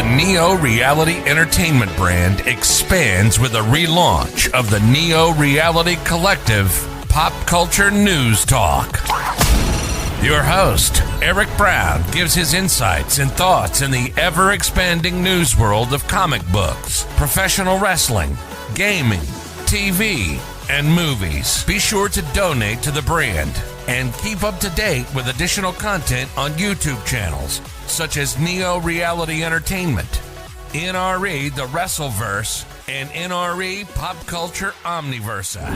The Neo-Reality Entertainment brand expands with a relaunch of the Neo-Reality Collective Pop Culture News Talk. Your host, Eric Brown, gives his insights and thoughts in the ever-expanding news world of comic books, professional wrestling, gaming, TV, and movies. Be sure to donate to the brand and keep up to date with additional content on YouTube channels such as Neo Reality Entertainment, NRE The Wrestleverse, and NRE Pop Culture Omniversa.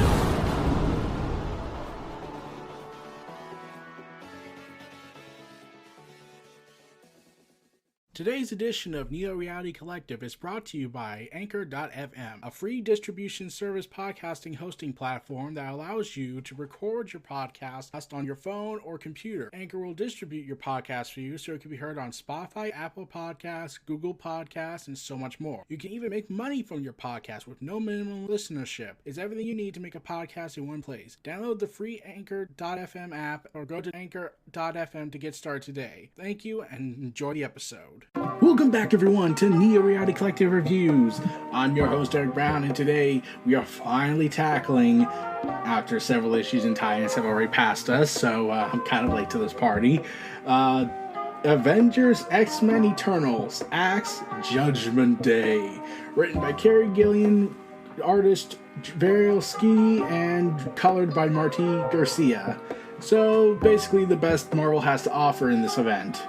Today's edition of Neo Reality Collective is brought to you by Anchor.fm, a free distribution service podcasting hosting platform that allows you to record your podcast on your phone or computer. Anchor will distribute your podcast for you so it can be heard on Spotify, Apple Podcasts, Google Podcasts, and so much more. You can even make money from your podcast with no minimum listenership. It's everything you need to make a podcast in one place. Download the free Anchor.fm app or go to Anchor.fm to get started today. Thank you and enjoy the episode. Welcome back, everyone, to Neo Reality Collective Reviews. I'm your host, Eric Brown, and today we are finally tackling, after several issues and tie-ins have already passed us, so I'm kind of late to this party, Avengers, X-Men Eternals, A.X.E, Judgement Day. Written by Gillen, artist Valerio, Schiti, and colored by Marty Garcia. So, basically the best Marvel has to offer in this event.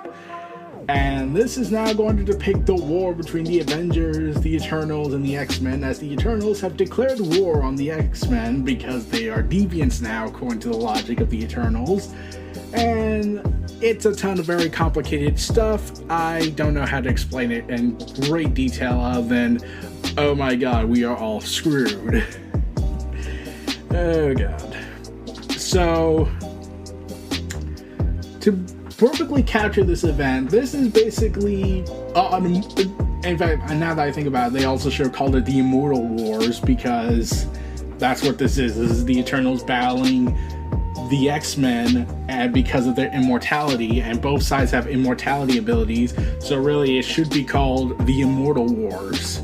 And this is now going to depict the war between the Avengers, the Eternals, and the X-Men, as the Eternals have declared war on the X-Men because they are deviants now, according to the logic of the Eternals. And it's a ton of very complicated stuff. I don't know how to explain it in great detail other than, oh my god, we are all screwed. Oh god. So, to perfectly capture this event, this is basically, in fact, now that I think about it, they also should have called it the Immortal Wars, because that's what this is. This is the Eternals battling the X-Men, and because of their immortality, and both sides have immortality abilities, so really it should be called the Immortal Wars,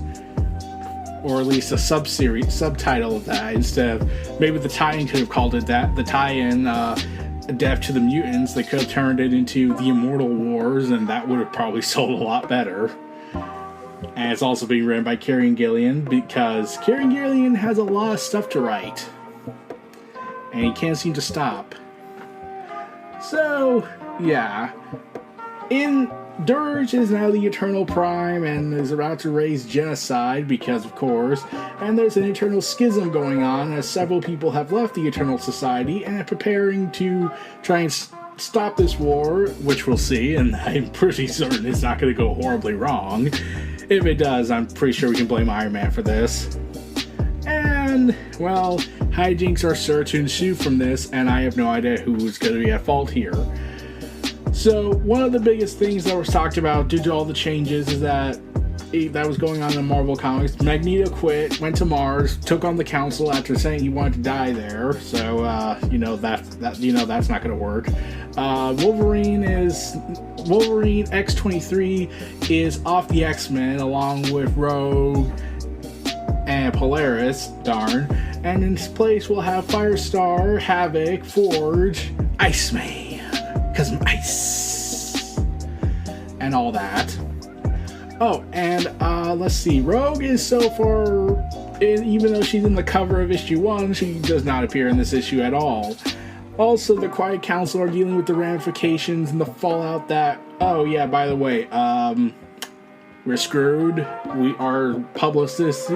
or at least a subtitle of that, instead of, maybe the tie-in could have called it that, the tie-in, Death to the Mutants. They could have turned it into the Immortal Wars, and that would have probably sold a lot better. And it's also being written by Gillen, because Gillen has a lot of stuff to write, and he can't seem to stop. So, yeah. Dirge is now the Eternal Prime and is about to raise genocide, because of course, and there's an Eternal Schism going on as several people have left the Eternal Society and are preparing to try and stop this war, which we'll see, and I'm pretty certain it's not going to go horribly wrong. If it does, I'm pretty sure we can blame Iron Man for this. And, well, hijinks are sure to ensue from this, and I have no idea who's going to be at fault here. So, one of the biggest things that was talked about due to all the changes is that was going on in Marvel Comics. Magneto quit, went to Mars, took on the Council after saying he wanted to die there. So, that's not going to work. Wolverine X-23 is off the X-Men along with Rogue and Polaris, darn. And in his place we'll have Firestar, Havoc, Forge, Iceman, because I'm ice, and all that. Oh, and let's see, Rogue is so far, even though she's in the cover of issue 1, she does not appear in this issue at all. Also, the Quiet Council are dealing with the ramifications and the fallout that, oh yeah, by the way, we're screwed. Our publicist,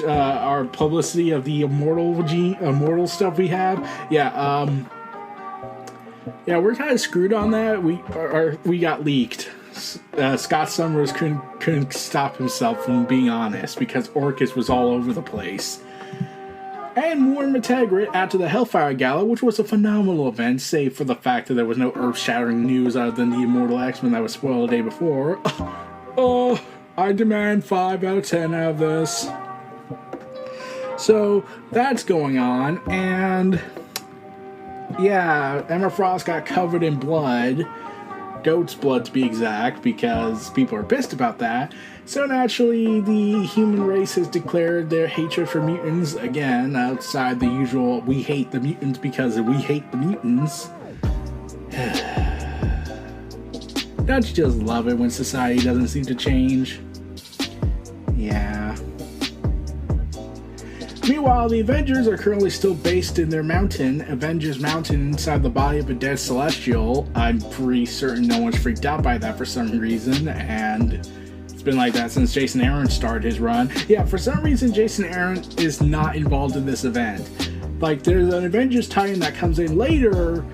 our publicity of the immortal stuff we have, yeah, we're kind of screwed on that. We got leaked. Scott Summers couldn't stop himself from being honest, because Orcus was all over the place. And Warren Metagroth after the Hellfire Gala, which was a phenomenal event, save for the fact that there was no earth-shattering news other than the Immortal X-Men that was spoiled the day before. Oh, I demand 5 out of 10 out of this. So, that's going on, and yeah, Emma Frost got covered in blood goat's blood to be exact, because people are pissed about that. So naturally, the human race has declared their hatred for mutants, again, outside the usual, we hate the mutants because we hate the mutants. Don't you just love it when society doesn't seem to change? Yeah. Meanwhile, the Avengers are currently still based in their mountain, Avengers Mountain, inside the body of a dead Celestial. I'm pretty certain no one's freaked out by that for some reason, and it's been like that since Jason Aaron started his run. Yeah, for some reason, Jason Aaron is not involved in this event. Like, there's an Avengers tie-in that comes in later,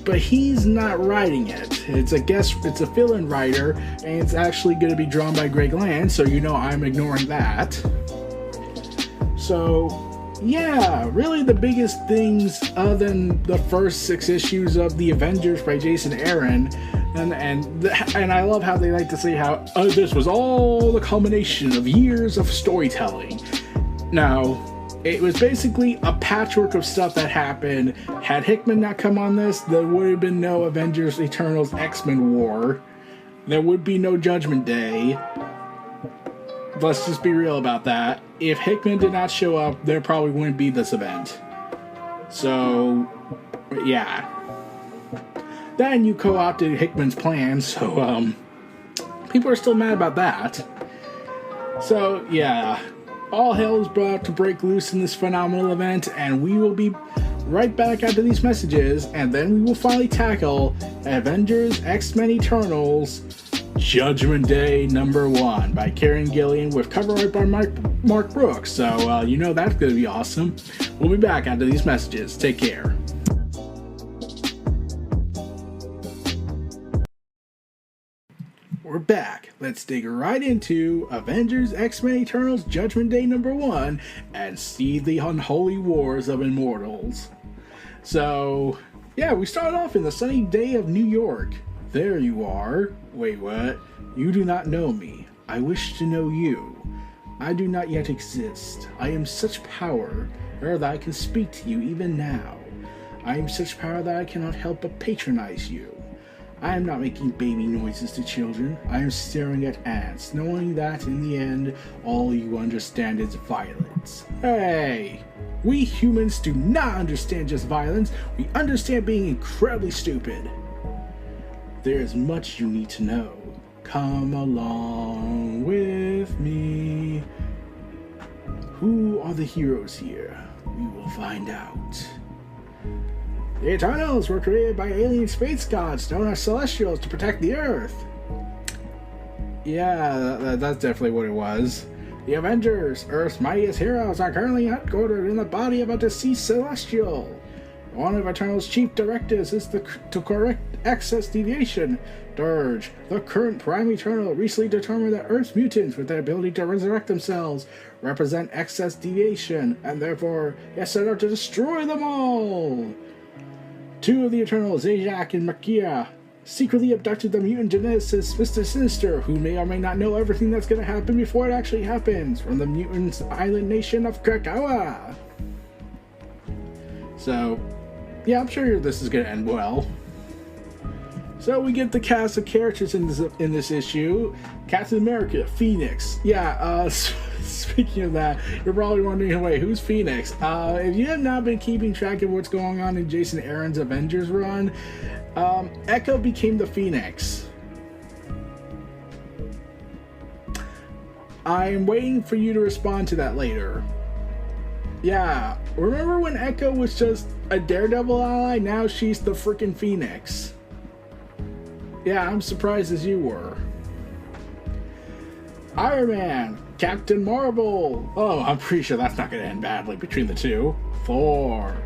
but he's not writing it. It's a fill-in writer, and it's actually going to be drawn by Greg Land, so you know I'm ignoring that. So, yeah, really the biggest things other than the first 6 issues of The Avengers by Jason Aaron, and I love how they like to say how this was all the culmination of years of storytelling. No, it was basically a patchwork of stuff that happened. Had Hickman not come on this, there would have been no Avengers Eternals X-Men War. There would be no Judgment Day. Let's just be real about that. If Hickman did not show up, there probably wouldn't be this event. So, yeah. Then you co-opted Hickman's plan, so, people are still mad about that. So, yeah. All hell is about to break loose in this phenomenal event, and we will be right back after these messages, and then we will finally tackle Avengers X-Men Eternals Judgment Day #1 by Kieron Gillen with cover art by Mark Brooks. So, you know that's going to be awesome. We'll be back after these messages. Take care. We're back. Let's dig right into Avengers X-Men Eternals Judgment Day #1 and see the unholy wars of immortals. So, yeah, we start off in the sunny day of New York. There you are. Wait, what? You do not know me. I wish to know you. I do not yet exist. I am such power that I can speak to you even now. I am such power that I cannot help but patronize you. I am not making baby noises to children. I am staring at ants, knowing that in the end, all you understand is violence. Hey! We humans do not understand just violence. We understand being incredibly stupid. There is much you need to know. Come along with me. Who are the heroes here? We will find out. The Eternals were created by alien space gods known as Celestials to protect the Earth. Yeah, that's definitely what it was. The Avengers, Earth's mightiest heroes, are currently headquartered in the body of a deceased Celestial. One of Eternal's chief directives is to correct excess deviation. Dirge, the current Prime Eternal, recently determined that Earth's mutants, with their ability to resurrect themselves, represent excess deviation, and therefore he set out to destroy them all. 2 of the Eternals, A.X.E and MAKKARI, secretly abducted the mutant geneticist Mr. Sinister, who may or may not know everything that's going to happen before it actually happens, from the mutant island nation of KRAKOA. So, yeah, I'm sure this is going to end well. So we get the cast of characters in this issue. Captain America, Phoenix. Yeah, speaking of that, you're probably wondering, wait, who's Phoenix? If you have not been keeping track of what's going on in Jason Aaron's Avengers run, Echo became the Phoenix. I'm waiting for you to respond to that later. Yeah, remember when Echo was just a Daredevil ally? Now she's the freaking Phoenix. Yeah, I'm surprised as you were. Iron Man, Captain Marvel. Oh, I'm pretty sure that's not going to end badly between the two. Thor.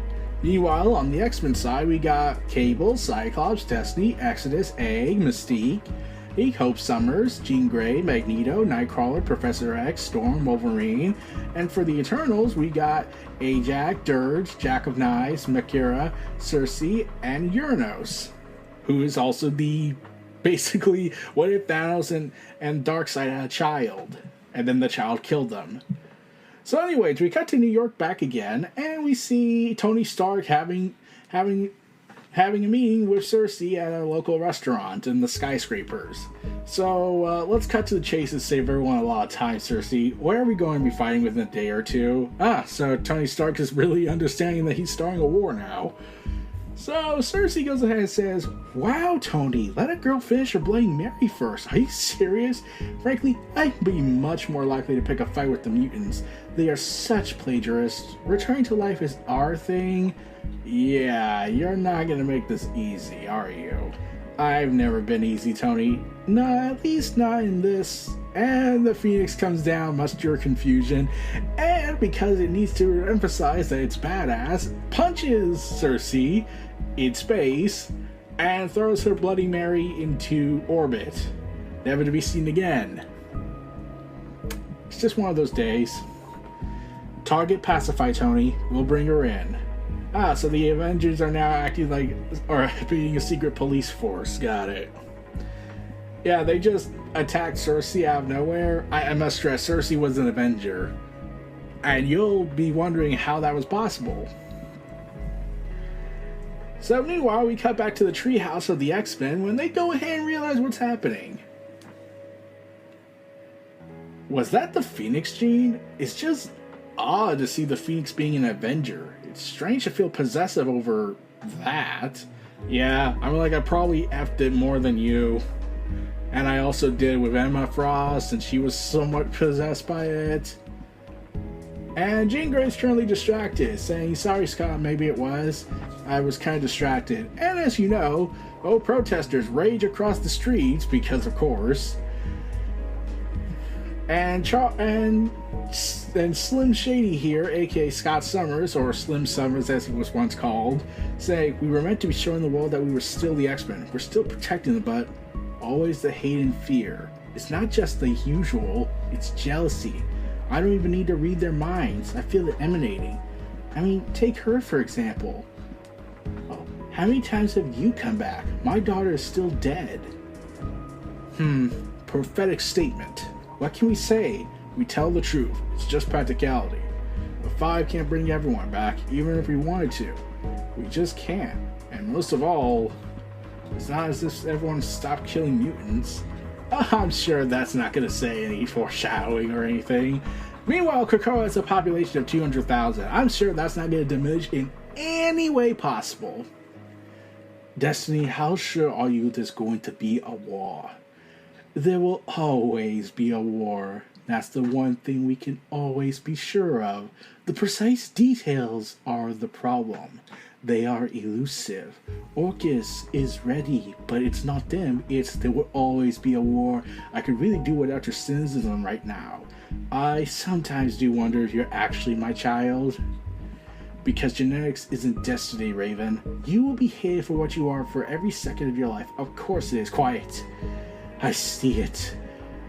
Meanwhile, on the X-Men side, we got Cable, Cyclops, Destiny, Exodus, A, Mystique, Hope Summers, Jean Grey, Magneto, Nightcrawler, Professor X, Storm, Wolverine. And for the Eternals, we got Ajax, Dirge, Jack of Knives, MAKKARI, Circe, and Uranos, who is also basically, what if Thanos and Darkseid had a child, and then the child killed them? So anyways, we cut to New York back again, and we see Tony Stark having having a meeting with Cersei at a local restaurant in the skyscrapers. So let's cut to the chase and save everyone a lot of time, Cersei. Where are we going to be fighting within a day or two? So Tony Stark is really understanding that he's starting a war now. So Cersei goes ahead and says, "Wow, Tony, let a girl finish her Bloody Mary first. Are you serious? Frankly, I'd be much more likely to pick a fight with the mutants. They are such plagiarists. Returning to life is our thing. Yeah, you're not gonna make this easy, are you?" "I've never been easy, Tony. No, at least not in this." And the Phoenix comes down, much to your confusion, and because it needs to emphasize that it's badass, punches Cersei in space and throws her Bloody Mary into orbit, never to be seen again. It's just one of those days. Target pacified, Tony. We'll bring her in. So the Avengers are now acting like, or being a secret police force. Got it. Yeah, they just attacked Cersei out of nowhere. I must stress, Cersei was an Avenger. And you'll be wondering how that was possible. So meanwhile, we cut back to the treehouse of the X-Men when they go ahead and realize what's happening. Was that the Phoenix gene? It's just odd to see the Phoenix being an Avenger. It's strange to feel possessive over that. Yeah, I probably effed it more than you. And I also did with Emma Frost, and she was somewhat possessed by it. And Jean Grey's currently distracted, saying, "Sorry, Scott, maybe it was. I was kind of distracted." And as you know, protesters rage across the streets, because of course. And Slim Shady here, aka Scott Summers, or Slim Summers as he was once called, saying, "We were meant to be showing the world that we were still the X-Men. We're still protecting them, but always the hate and fear. It's not just the usual, it's jealousy. I don't even need to read their minds. I feel it emanating. I mean, take her for example. Oh, how many times have you come back? My daughter is still dead." Prophetic statement. What can we say? We tell the truth. It's just practicality. The Five can't bring everyone back, even if we wanted to. We just can't. And most of all, it's not as if everyone stopped killing mutants. I'm sure that's not going to say any foreshadowing or anything. Meanwhile, KRAKOA has a population of 200,000. I'm sure that's not going to diminish in any way possible. Destiny, how sure are you there's going to be a war? There will always be a war. That's the one thing we can always be sure of. The precise details are the problem. They are elusive. Orcus is ready, but it's not them. It's there will always be a war. I could really do without your cynicism right now. I sometimes do wonder if you're actually my child. Because genetics isn't destiny, Raven. You will be hated for what you are for every second of your life. Of course it is. Quiet. I see it.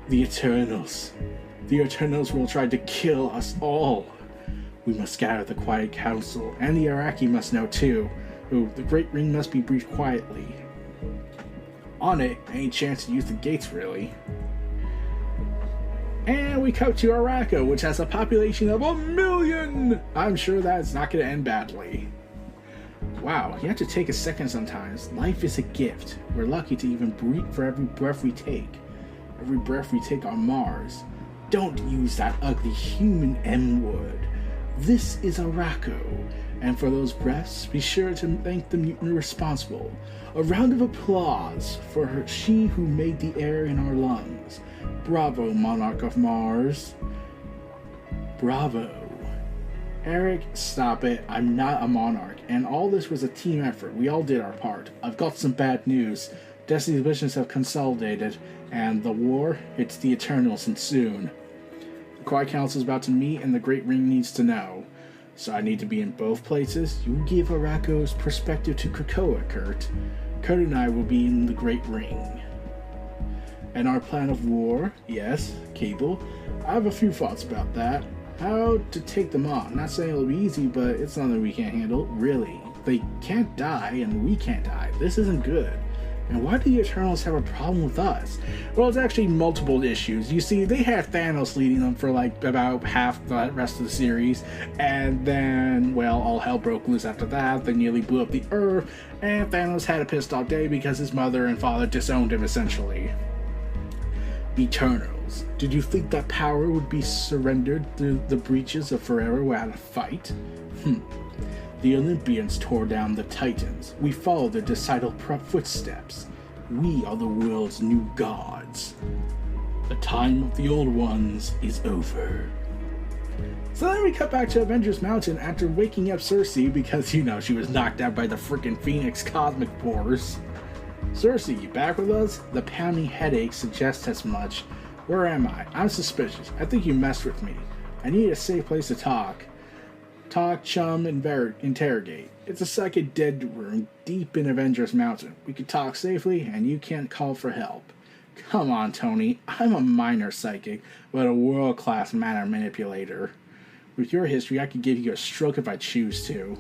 The Eternals. The Eternals will try to kill us all. We must scatter the Quiet Council, and the AlAK must know too. Ooh, the Great Ring must be briefed quietly. On it, any chance to use the gates, really. And we cut to AlAK, which has a population of 1 million! I'm sure that's not going to end badly. Wow, you have to take a second sometimes. Life is a gift. We're lucky to even breathe for every breath we take. Every breath we take on Mars. Don't use that ugly human M-word. This is AlAK, and for those breaths, be sure to thank the mutant responsible. A round of applause for her, she who made the air in our lungs. Bravo, Monarch of Mars. Bravo. Eric, stop it. I'm not a monarch, and all this was a team effort. We all did our part. I've got some bad news. Destiny's visions have consolidated, and the war, it's the Eternals, and soon. The Quiet Council is about to meet, and the Great Ring needs to know. So I need to be in both places. You give AlAK's perspective to KRAKOA, Kurt. Kurt and I will be in the Great Ring. And our plan of war, yes, Cable. I have a few thoughts about that. How to take them on. Not saying it'll be easy, but it's nothing we can't handle. Really. They can't die, and we can't die. This isn't good. And why do the Eternals have a problem with us? Well, it's actually multiple issues. You see, they had Thanos leading them for like about half the rest of the series, and then, well, all hell broke loose after that. They nearly blew up the Earth, and Thanos had a pissed off day because his mother and father disowned him, essentially. Eternals. Did you think that power would be surrendered through the breaches of forever without a fight? The Olympians tore down the Titans. We followed their decidal footsteps. We are the world's new gods. The time of the old ones is over. So then we cut back to Avengers Mountain after waking up Cersei because, you know, she was knocked out by the frickin' Phoenix cosmic force. Cersei, you back with us? The pounding headache suggests as much. Where am I? I'm suspicious. I think you messed with me. I need a safe place to talk. Talk, chum, and interrogate. It's a second dead room deep in Avengers Mountain. We can talk safely, and you can't call for help. Come on, Tony. I'm a minor psychic, but a world-class matter manipulator. With your history, I could give you a stroke if I choose to.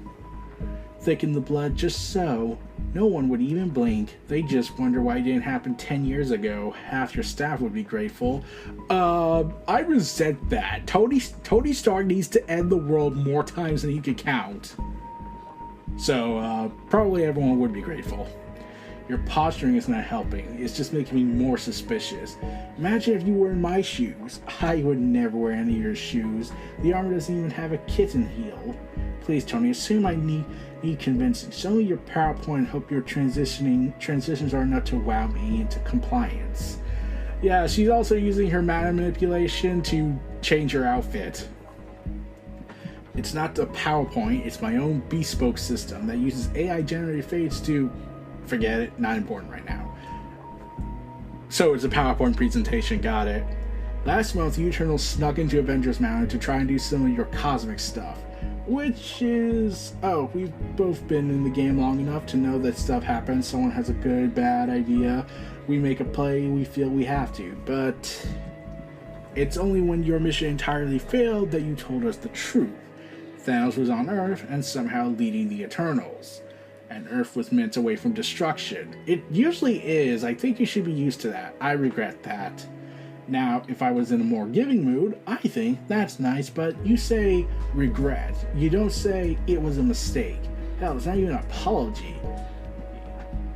Thicken the blood just so. No one would even blink. They just wonder why it didn't happen 10 years ago. Half your staff would be grateful. I resent that. Tony Stark needs to end the world more times than he could count. So, probably everyone would be grateful. Your posturing is not helping. It's just making me more suspicious. Imagine if you were in my shoes. I would never wear any of your shoes. The armor doesn't even have a kitten heel. Please, Tony, assume I need convincing. Show me your PowerPoint and hope your transitions are enough to wow me into compliance. Yeah, she's also using her matter manipulation to change her outfit. It's not the PowerPoint, it's my own bespoke system that uses AI generated fades to... Forget it, not important right now. So it's a PowerPoint presentation, got it. Last month, you Eternals snuck into Avengers Mountain to try and do some of your cosmic stuff. Which is... Oh, we've both been in the game long enough to know that stuff happens. Someone has a good, bad idea. We make a play, we feel we have to. But it's only when your mission entirely failed that you told us the truth. Thanos was on Earth and somehow leading the Eternals. And Earth was meant away from destruction. It usually is. I think you should be used to that. I regret that. Now, if I was in a more giving mood, I think that's nice, but you say regret. You don't say it was a mistake. Hell, it's not even an apology.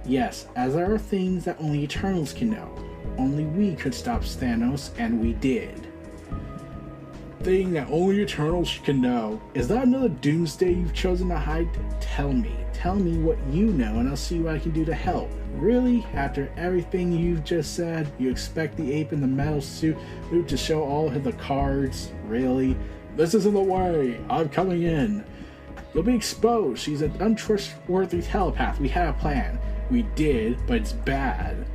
Yes, as there are things that only Eternals can know. Only we could stop Thanos, and we did. Thing that only Eternals can know. Is that another doomsday you've chosen to hide? Tell me. Tell me what you know, and I'll see what I can do to help. Really? After everything you've just said, you expect the ape in the metal suit to show all of the cards? Really? This isn't the way. I'm coming in. You'll be exposed. She's an untrustworthy telepath. We had a plan. We did, but it's bad.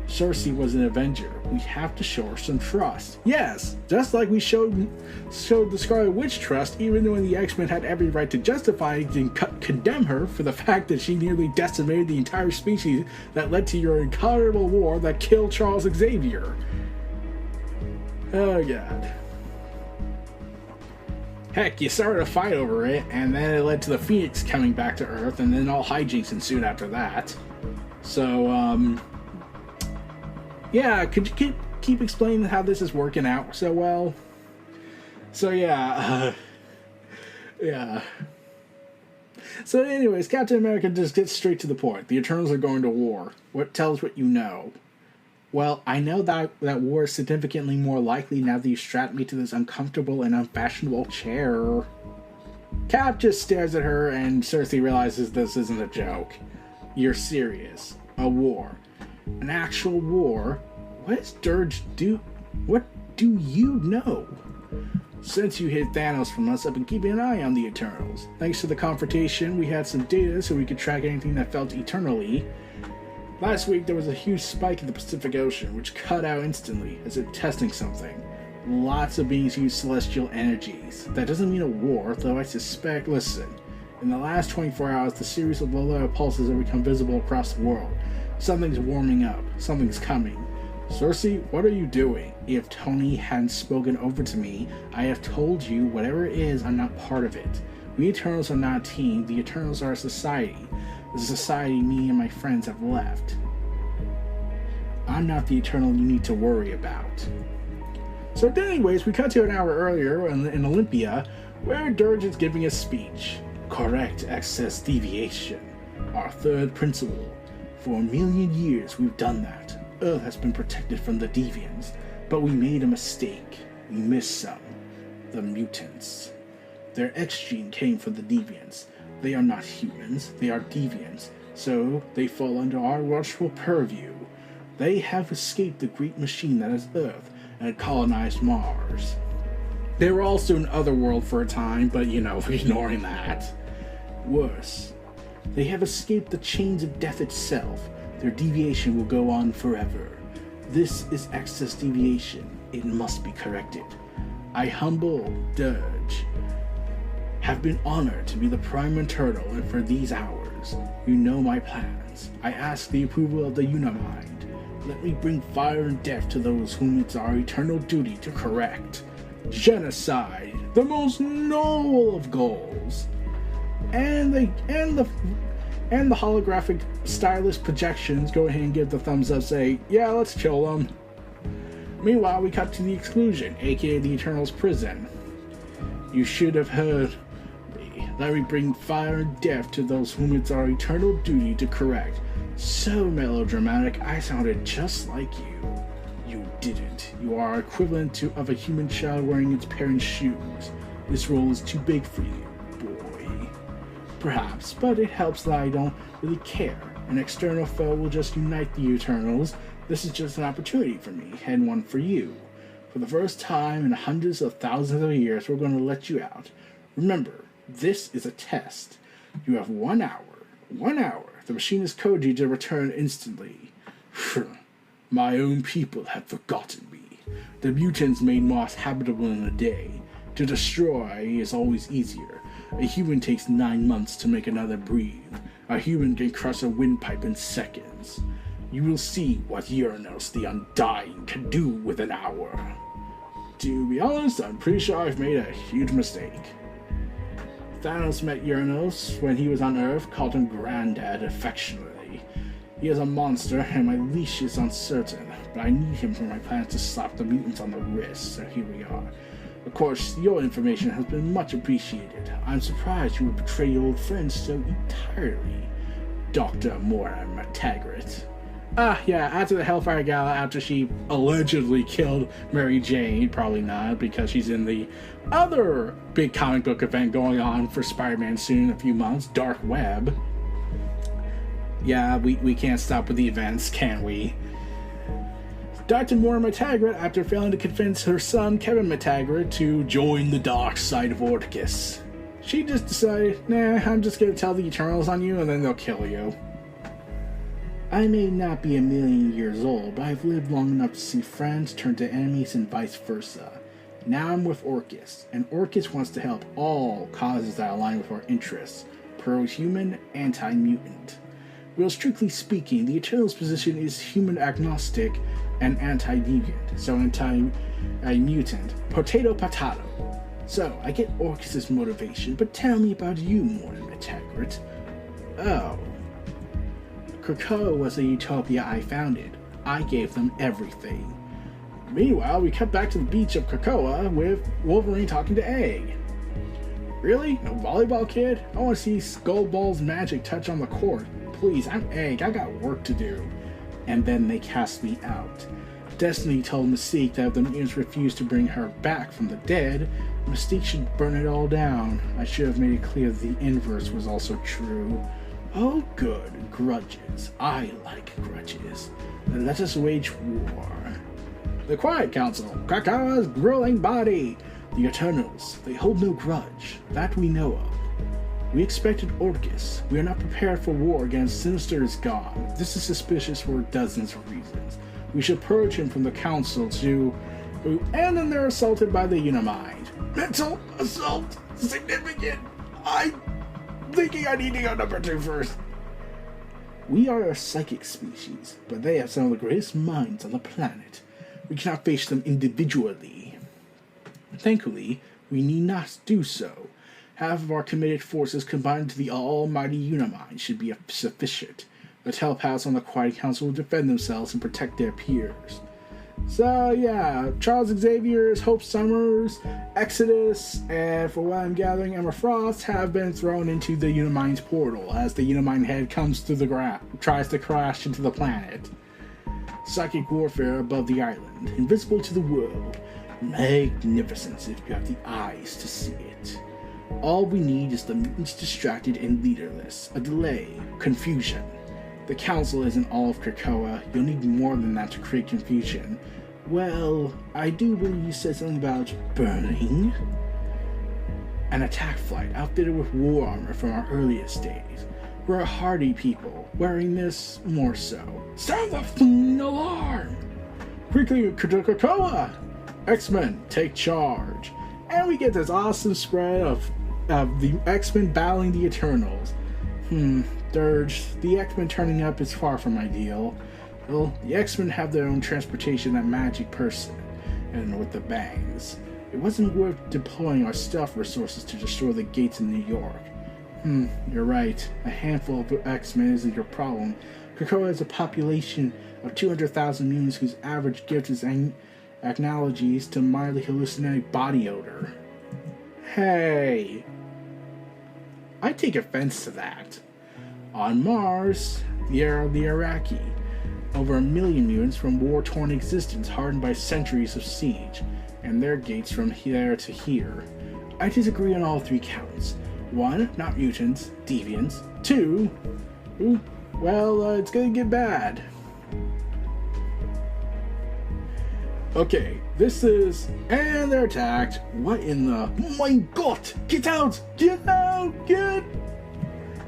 Cersei was an Avenger. We have to show her some trust. Yes, just like we showed the Scarlet Witch trust, even though the X-Men had every right to justify and condemn her for the fact that she nearly decimated the entire species that led to your intolerable war that killed Charles Xavier. Oh god. Heck, you started a fight over it, and then it led to the Phoenix coming back to Earth, and then all hijinks ensued after that. So, yeah, could you keep explaining how this is working out so well? So yeah, yeah. So anyways, Captain America just gets straight to the point. The Eternals are going to war. Tell us what you know. Well, I know that war is significantly more likely now that you strapped me to this uncomfortable and unfashionable chair. Cap just stares at her, and Cersei realizes this isn't a joke. You're serious. A war. An actual war? What does Dirge do? What do you know? Since you hid Thanos from us, I've been keeping an eye on the Eternals. Thanks to the confrontation, we had some data so we could track anything that felt eternally. Last week, there was a huge spike in the Pacific Ocean, which cut out instantly, as if testing something. Lots of beings use celestial energies. That doesn't mean a war, though I suspect... Listen, in the last 24 hours, the series of low-level pulses have become visible across the world. Something's warming up. Something's coming. Cersei, what are you doing? If Tony hadn't spoken over to me, I have told you whatever it is, I'm not part of it. We Eternals are not a team. The Eternals are a society. The society me and my friends have left. I'm not the Eternal you need to worry about. So anyways, we cut to an hour earlier in Olympia, where Dirge is giving a speech. Correct excess deviation. Our third principle. For 1,000,000 years we've done that. Earth has been protected from the deviants, but we made a mistake. We missed some. The mutants. Their X gene came from the deviants. They are not humans, they are deviants, so they fall under our watchful purview. They have escaped the great machine that is Earth and colonized Mars. They were also in Otherworld for a time, but ignoring that. Worse, they have escaped the chains of death itself. Their deviation will go on forever. This is excess deviation. It must be corrected. I, humble Dirge, have been honored to be the Prime Eternal, and for these hours, you know my plans. I ask the approval of the Unimind. Let me bring fire and death to those whom it's our eternal duty to correct. Genocide, the most noble of goals. And the holographic stylus projections go ahead and give the thumbs up, say, yeah, let's kill them. Meanwhile, we cut to the Exclusion, aka the Eternal's prison. You should have heard me. Let me bring fire and death to those whom it's our eternal duty to correct. So melodramatic, I sounded just like you. You didn't. You are equivalent of a human child wearing its parents' shoes. This role is too big for you, boy. Perhaps, but it helps that I don't really care. An external foe will just unite the Eternals. This is just an opportunity for me, and one for you. For the first time in hundreds of thousands of years, we're going to let you out. Remember, this is a test. You have 1 hour. 1 hour. The machine is coded you to return instantly. My own people have forgotten me. The mutants made Mars habitable in a day. To destroy is always easier. A human takes 9 months to make another breathe. A human can crush a windpipe in seconds. You will see what Uranus the Undying can do with an hour. To be honest, I'm pretty sure I've made a huge mistake. Thanos met Uranus when he was on Earth, called him Granddad affectionately. He is a monster, and my leash is uncertain, but I need him for my plans to slap the mutants on the wrist, so here we are. Of course, your information has been much appreciated. I'm surprised you would betray your old friends so entirely. Dr. Moira McTaggart. Yeah, after the Hellfire Gala, after she allegedly killed Mary Jane, probably not, because she's in the other big comic book event going on for Spider-Man soon in a few months, Dark Web. Yeah, we can't stop with the events, can we? Dr. Moira McTaggart, after failing to convince her son, Kevin McTaggart, to join the dark side of Orticus. She just decided, nah, I'm just gonna tell the Eternals on you and then they'll kill you. I may not be 1,000,000 years old, but I've lived long enough to see friends turn to enemies and vice versa. Now I'm with Orcus, and Orcus wants to help all causes that align with our interests, pro-human, anti-mutant. Well, strictly speaking, the Eternals' position is human agnostic and anti-deviant, so anti-mutant, potato. So, I get Orcus' motivation, but tell me about you, Moira McTaggart. Oh. KRAKOA was a utopia I founded. I gave them everything. Meanwhile, we cut back to the beach of KRAKOA with Wolverine talking to A.X.E. Really? No volleyball kid? I want to see Skullball's magic touch on the court. Please, I'm A.X.E. I got work to do. And then they cast me out. Destiny told Mystique that if the mutants refused to bring her back from the dead, Mystique should burn it all down. I should have made it clear that the inverse was also true. Oh good, grudges. I like grudges. Then let us wage war. The Quiet Council, KRAKOA's grueling body. The Eternals, they hold no grudge. That we know of. We expected Orcus. We are not prepared for war against SINISTER is gone. This is suspicious for dozens of reasons. We should purge him from the council and then they're assaulted by the Unimind. Mental assault significant. I'm thinking I need to go number 2 first. We are a psychic species, but they have some of the greatest minds on the planet. We cannot face them individually. Thankfully, we need not do so. Half of our committed forces combined to the almighty Unimind should be sufficient. The telepaths on the Quiet Council will defend themselves and protect their peers. So yeah, Charles Xavier's, Hope Summers, Exodus, and for what I'm gathering, Emma Frost have been thrown into the Unimind portal as the Unimind head comes through the ground, tries to crash into the planet. Psychic warfare above the island, invisible to the world. Magnificence if you have the eyes to see it. All we need is the mutants distracted and leaderless, a delay, confusion. The council isn't all of KRAKOA, you'll need more than that to create confusion. Well, I do believe you said something about burning. An attack flight outfitted with war armor from our earliest days. We're a hardy people, wearing this more so. Sound the f***ing alarm! Quickly, KRAKOA! X-Men, take charge. And we get this awesome spread of the X-Men battling the Eternals. Dirge, the X-Men turning up is far from ideal. Well, the X-Men have their own transportation, that magic person, and with the bangs. It wasn't worth deploying our stealth resources to destroy the gates in New York. You're right. A handful of X-Men isn't your problem. KRAKOA has a population of 200,000 mutants whose average gift is acknowledges to mildly hallucinogenic body odor. Hey! I take offense to that. On Mars, the era of the A.X.E, over 1 million mutants from war-torn existence hardened by centuries of siege, and their gates from here to here. I disagree on all 3 counts. 1, not mutants, deviants. 2, it's gonna get bad. Okay, this is, and they're attacked. What in the, oh my god, get out, get out, get!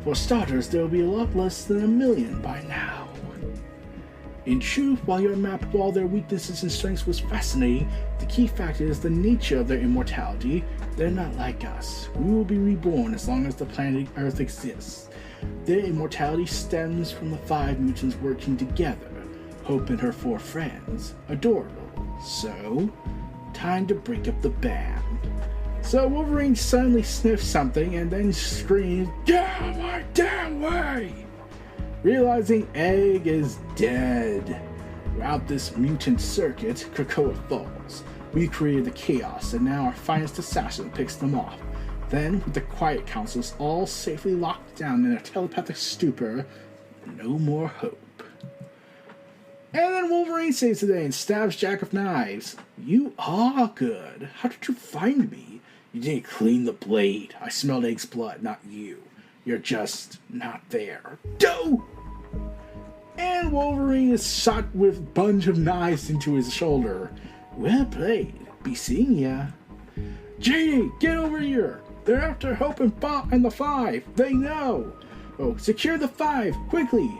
For starters, there will be a lot less than 1 million by now. In truth, while your map of all their weaknesses and strengths was fascinating, the key factor is the nature of their immortality. They're not like us. We will be reborn as long as the planet Earth exists. Their immortality stems from the 5 mutants working together. Hope and her 4 friends. Adorable. So, time to break up the band. So Wolverine suddenly sniffs something and then screams, "Get out of my damn way!" Realizing Egg is dead. Throughout this mutant circuit, KRAKOA falls. We created the chaos, and now our finest assassin picks them off. Then, with the Quiet Councils all safely locked down in a telepathic stupor, no more hope. And then Wolverine saves the day and stabs Jack of Knives. You are good. How did you find me? You didn't clean the blade. I smelled Egg's blood, not you. You're just not there. Go! And Wolverine is shot with a bunch of knives into his shoulder. Well played. Be seeing ya. Janie, get over here. They're after Hope and the 5. They know. Oh, secure the 5, quickly.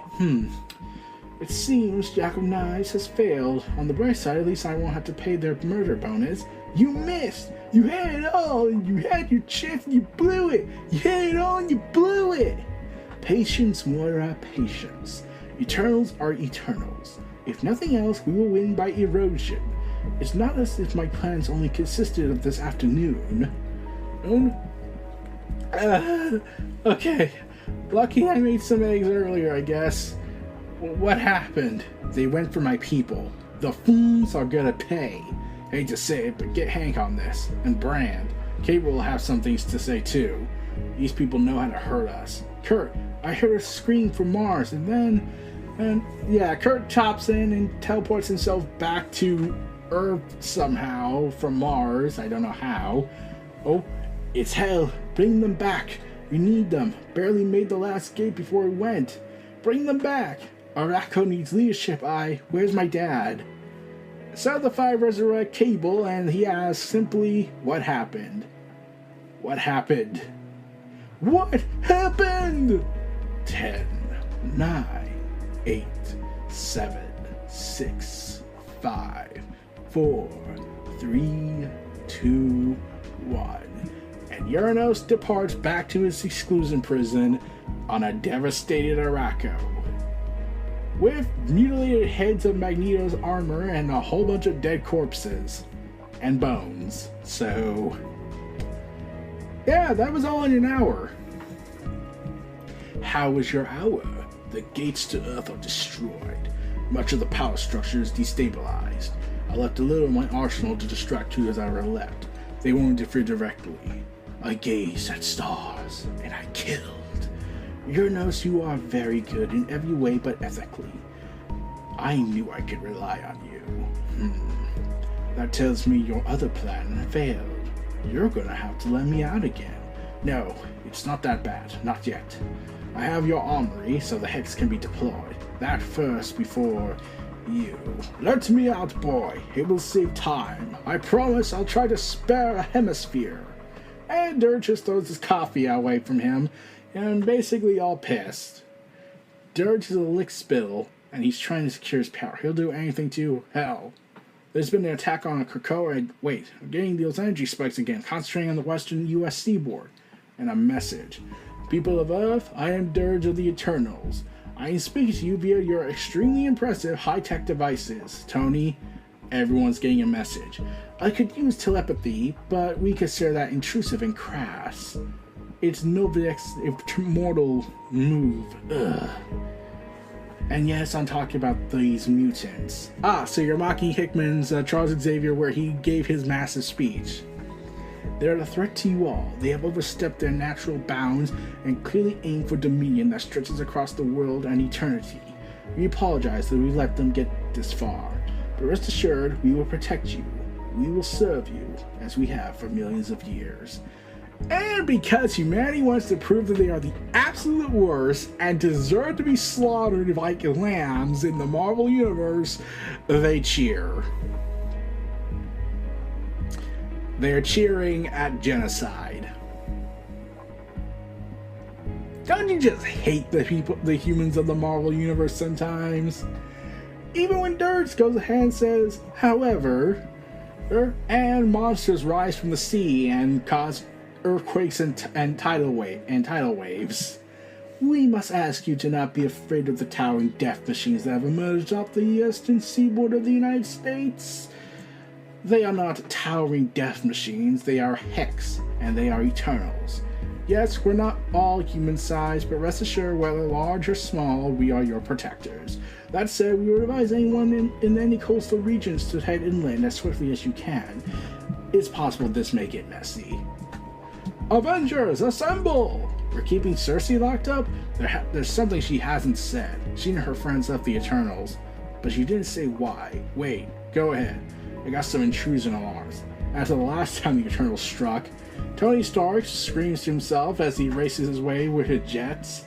It seems Jack of Knives has failed. On the bright side, at least I won't have to pay their murder bonus. You missed! You had it all! You had your chance and you blew it! You had it all and you blew it! Patience, Moira, patience. Eternals are Eternals. If nothing else, we will win by erosion. It's not as if my plans only consisted of this afternoon. Okay. Lucky I made some eggs earlier, I guess. What happened? They went for my people. The fools are gonna pay. Hate to say it, but get Hank on this. And Brand. Cable will have some things to say too. These people know how to hurt us. Kurt, I heard a scream from Mars, and Kurt chops in and teleports himself back to Earth somehow from Mars. I don't know how. Oh, it's hell. Bring them back. We need them. Barely made the last gate before we went. Bring them back. Arakko needs leadership. Where's my dad? So the 5 resurrect Cable, and he asks simply, what happened? What happened? What happened? 10, 9, 8, 7, 6, 5, 4, 3, 2, 1. And Uranos departs back to his exclusion prison on a devastated Arakko, with mutilated heads of Magneto's armor and a whole bunch of dead corpses and bones. So, yeah, that was all in an hour. How was your hour? The gates to Earth are destroyed. Much of the power structure is destabilized. I left a little of my arsenal to distract who I ever left. They won't interfere directly. I gazed at stars, and I killed. Uranus, you are very good in every way but ethically. I knew I could rely on you. That tells me your other plan failed. You're gonna have to let me out again. No, it's not that bad. Not yet. I have your armory, so the hex can be deployed. That first before you. Let me out, boy. It will save time. I promise I'll try to spare a hemisphere. And Dirge just throws his coffee away from him, and basically all pissed. Dirge is a lick spittle, and he's trying to secure his power. He'll do anything to hell. There's been an attack on KRAKOA, and wait, I'm getting those energy spikes again, concentrating on the western U.S. seaboard. And a message. People of Earth, I am Dirge of the Eternals. I am speaking to you via your extremely impressive high-tech devices. Tony, everyone's getting a message. I could use telepathy, but we consider that intrusive and crass. It's Novik's immortal move. Ugh. And yes, I'm talking about these mutants. So you're mocking Hickman's Charles Xavier where he gave his massive speech. They're a threat to you all. They have overstepped their natural bounds and clearly aim for dominion that stretches across the world and eternity. We apologize that we let them get this far, but rest assured, we will protect you. We will serve you, as we have for millions of years. And because humanity wants to prove that they are the absolute worst and deserve to be slaughtered like lambs in the Marvel Universe, they cheer. They're cheering at genocide. Don't you just hate the humans of the Marvel Universe sometimes? Even when Dirge goes ahead and says, however, and monsters rise from the sea and cause earthquakes and tidal waves. We must ask you to not be afraid of the towering death machines that have emerged off the eastern seaboard of the United States. They are not towering death machines, they are Hex, and they are Eternals. Yes, we're not all human-sized, but rest assured, whether large or small, we are your protectors. That said, we would advise anyone in any coastal regions to head inland as swiftly as you can. It's possible this may get messy. Avengers, assemble! We're keeping Cersei locked up? There's something she hasn't said. She and her friends left the Eternals, but she didn't say why. Wait, go ahead. I got some intrusion alarms. After the last time the Eternals struck, Tony Stark screams to himself as he races his way with his jets.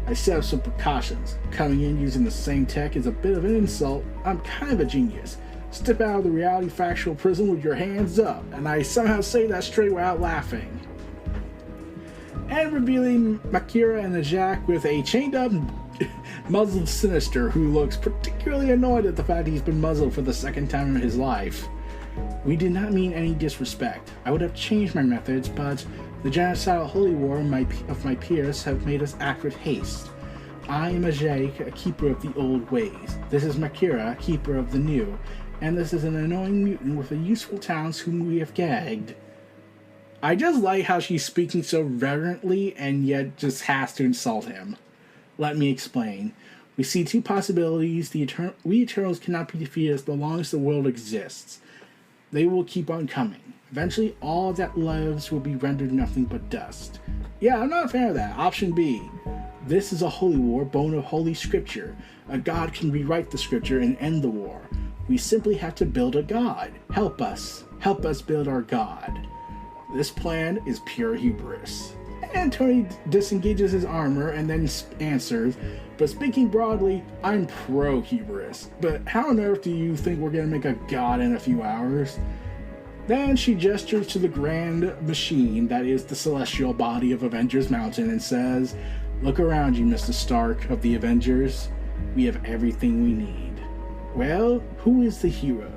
I set up some precautions. Coming in using the same tech is a bit of an insult. I'm kind of a genius. Step out of the reality factual prison with your hands up, and I somehow say that straight without laughing. And revealing MAKKARI and AlAK with a chained up muzzled SINISTER who looks particularly annoyed at the fact he's been muzzled for the second time in his life. We did not mean any disrespect. I would have changed my methods, but the genocidal holy war of my peers have made us act with haste. I am A.X.E, a keeper of the old ways. This is MAKKARI, keeper of the new. And this is an annoying mutant with a useful talents whom we have gagged. I just like how she's speaking so reverently and yet just has to insult him. Let me explain. We see two possibilities. We Eternals cannot be defeated as long as the world exists. They will keep on coming. Eventually, all that lives will be rendered nothing but dust. Yeah, I'm not a fan of that. Option B. This is a holy war, born of holy scripture. A god can rewrite the scripture and end the war. We simply have to build a god. Help us. Help us build our god. This plan is pure hubris. And Tony disengages his armor and then answers, but speaking broadly, I'm pro-hubris. But how on earth do you think we're gonna make a god in a few hours? Then she gestures to the grand machine that is the celestial body of Avengers Mountain and says, look around you, Mr. Stark of the Avengers. We have everything we need. Well, who is the hero?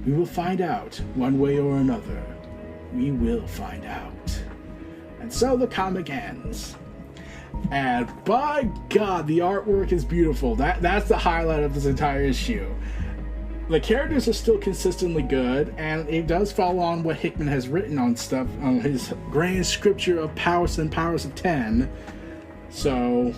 We will find out, one way or another. We will find out. And so the comic ends. And by God, the artwork is beautiful. That's the highlight of this entire issue. The characters are still consistently good, and it does follow on what Hickman has written on stuff, on his grand scripture of powers and powers of 10. So,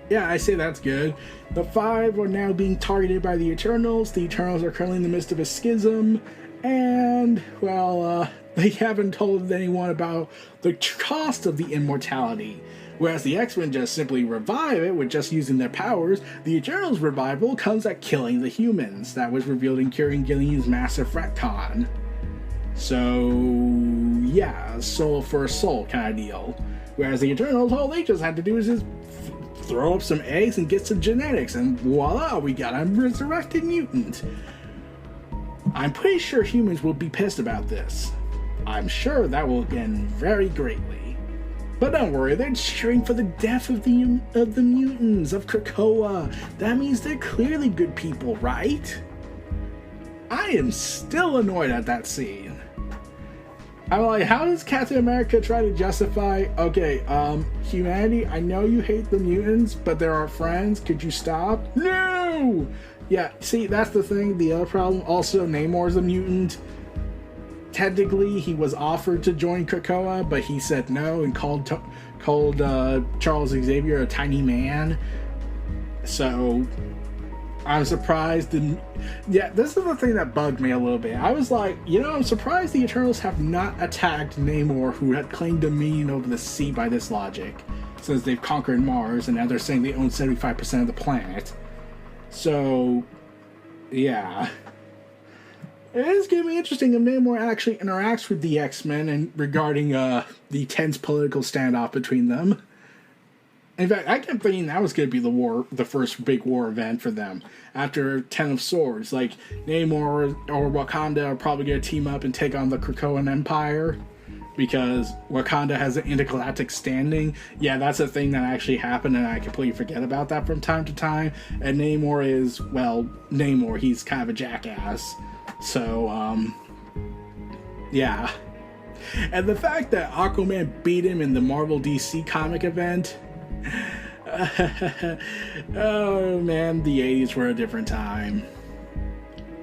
Yeah, I say that's good. The Five are now being targeted by the Eternals. The Eternals are currently in the midst of a schism. And, well, they haven't told anyone about the cost of the immortality. Whereas the X-Men just simply revive it with just using their powers, the Eternals' revival comes at killing the humans. That was revealed in Kieron Gillen's massive retcon. So, yeah, soul for a soul kind of deal. Whereas the Eternals, all they just had to do is just throw up some eggs and get some genetics, and voila, we got a resurrected mutant. I'm pretty sure humans will be pissed about this. I'm sure that will end very greatly. But don't worry, they're cheering for the death of the mutants, of KRAKOA. That means they're clearly good people, right? I am still annoyed at that scene. I'm like, how does Captain America try to justify, okay, humanity, I know you hate the mutants, but they're our friends, could you stop? No! Yeah, see, that's the thing, the other problem. Also, Namor's a mutant. Technically, he was offered to join KRAKOA, but he said no and called Charles Xavier a tiny man. So, I'm surprised. Yeah, this is the thing that bugged me a little bit. I was like, I'm surprised the Eternals have not attacked Namor, who had claimed dominion over the sea by this logic, since they've conquered Mars, and now they're saying they own 75% of the planet. So, yeah. It is going to be interesting if Namor actually interacts with the X-Men and regarding the tense political standoff between them. In fact, I kept thinking that was going to be the first big war event for them after Ten of Swords. Like, Namor or Wakanda are probably going to team up and take on the KRAKOAN Empire, because Wakanda has an intergalactic standing. Yeah, that's a thing that actually happened, and I completely forget about that from time to time. And Namor is, well, Namor, he's kind of a jackass. So, yeah. And the fact that Aquaman beat him in the Marvel DC comic event, oh man, the 80s were a different time.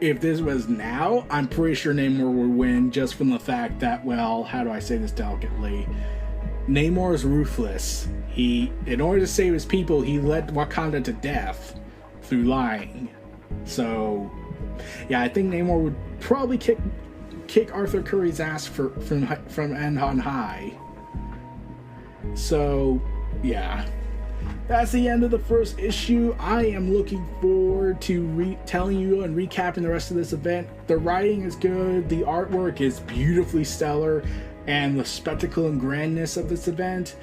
If this was now, I'm pretty sure Namor would win, just from the fact that, well, how do I say this delicately? Namor is ruthless. In order to save his people, he led Wakanda to death through lying. So, yeah, I think Namor would probably kick Arthur Curry's ass from end on high. So, yeah. That's the end of the first issue. I am looking forward to telling you and recapping the rest of this event. The writing is good, the artwork is beautifully stellar, and the spectacle and grandness of this event.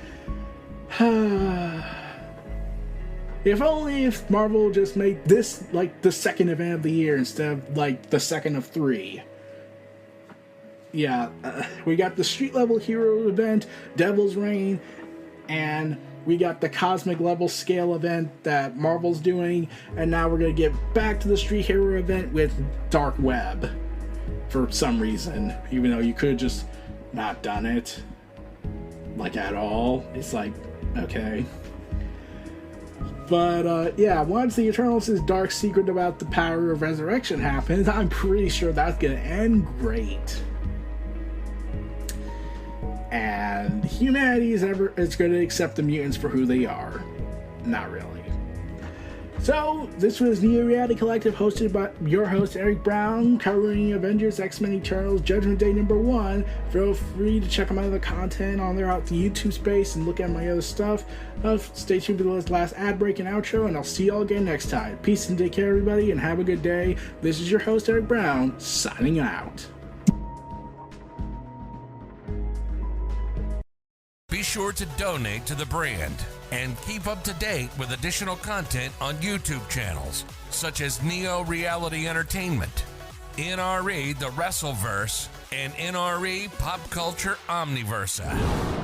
If Marvel just made this like the second event of the year instead of like the second of 3. Yeah, we got the street level hero event, Devil's Reign, and we got the cosmic level scale event that Marvel's doing, and now we're going to get back to the street hero event with Dark Web for some reason, even though you could have just not done it like at all. It's like, okay. But yeah, once the Eternals' dark secret about the power of resurrection happens, I'm pretty sure that's going to end great. And humanity is going to accept the mutants for who they are. Not really. So, this was Neo Reality Collective, hosted by your host, Eric Brown, covering Avengers, X-Men, Eternals, Judgment Day #1. Feel free to check out my other content on there out the YouTube space and look at my other stuff. Stay tuned for the last ad break and outro, and I'll see y'all again next time. Peace and take care, everybody, and have a good day. This is your host, Eric Brown, signing out. Be sure to donate to the brand and keep up to date with additional content on YouTube channels such as Neo Reality Entertainment, NRE The Wrestleverse, and NRE Pop Culture Omniversa.